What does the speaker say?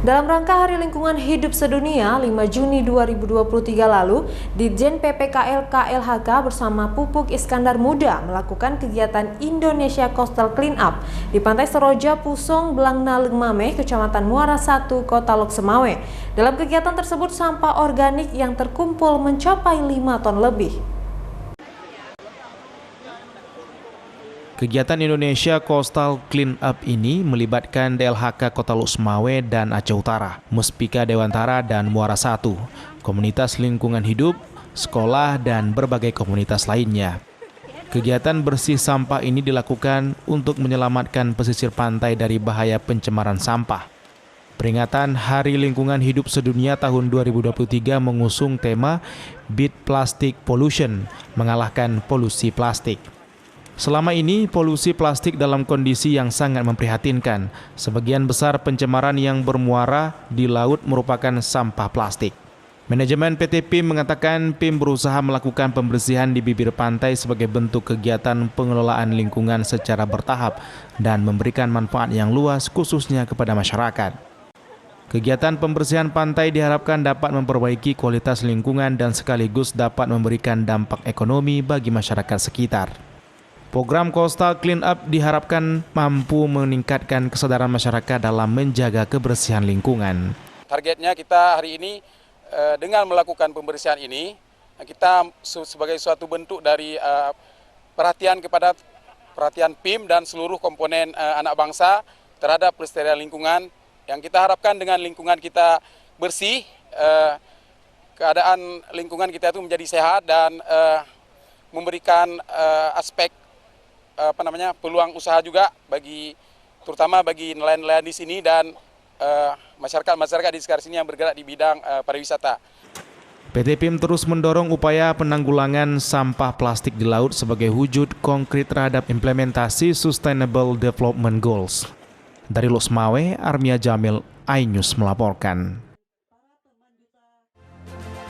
Dalam rangka Hari Lingkungan Hidup Sedunia 5 Juni 2023 lalu, Ditjen PPKL KLHK bersama Pupuk Iskandar Muda melakukan kegiatan Indonesia Coastal Clean Up di Pantai Seroja, Pusong, Blangna, Lengmame, Kecamatan Muara 1, Kota Lok Semawe. Dalam kegiatan tersebut, sampah organik yang terkumpul mencapai 5 ton lebih. Kegiatan Indonesia Coastal Clean Up ini melibatkan DLHK Kota Lok Semawe dan Aceh Utara, Muspika Dewantara dan Muara 1, komunitas lingkungan hidup, sekolah, dan berbagai komunitas lainnya. Kegiatan bersih sampah ini dilakukan untuk menyelamatkan pesisir pantai dari bahaya pencemaran sampah. Peringatan Hari Lingkungan Hidup Sedunia tahun 2023 mengusung tema Beat Plastic Pollution, mengalahkan polusi plastik. Selama ini, polusi plastik dalam kondisi yang sangat memprihatinkan. Sebagian besar pencemaran yang bermuara di laut merupakan sampah plastik. Manajemen PT PIM mengatakan PIM berusaha melakukan pembersihan di bibir pantai sebagai bentuk kegiatan pengelolaan lingkungan secara bertahap dan memberikan manfaat yang luas khususnya kepada masyarakat. Kegiatan pembersihan pantai diharapkan dapat memperbaiki kualitas lingkungan dan sekaligus dapat memberikan dampak ekonomi bagi masyarakat sekitar. Program Coastal Clean Up diharapkan mampu meningkatkan kesadaran masyarakat dalam menjaga kebersihan lingkungan. Targetnya kita hari ini dengan melakukan pembersihan ini, kita sebagai suatu bentuk dari perhatian PIM dan seluruh komponen anak bangsa terhadap pelestarian lingkungan, yang kita harapkan dengan lingkungan kita bersih, keadaan lingkungan kita itu menjadi sehat dan memberikan aspek peluang usaha juga terutama bagi nelayan-nelayan di sini dan masyarakat di sekitar sini yang bergerak di bidang pariwisata. PT PIM terus mendorong upaya penanggulangan sampah plastik di laut sebagai wujud konkret terhadap implementasi Sustainable Development Goals. Dari Lok Semawe, Armia Jamil, iNews melaporkan.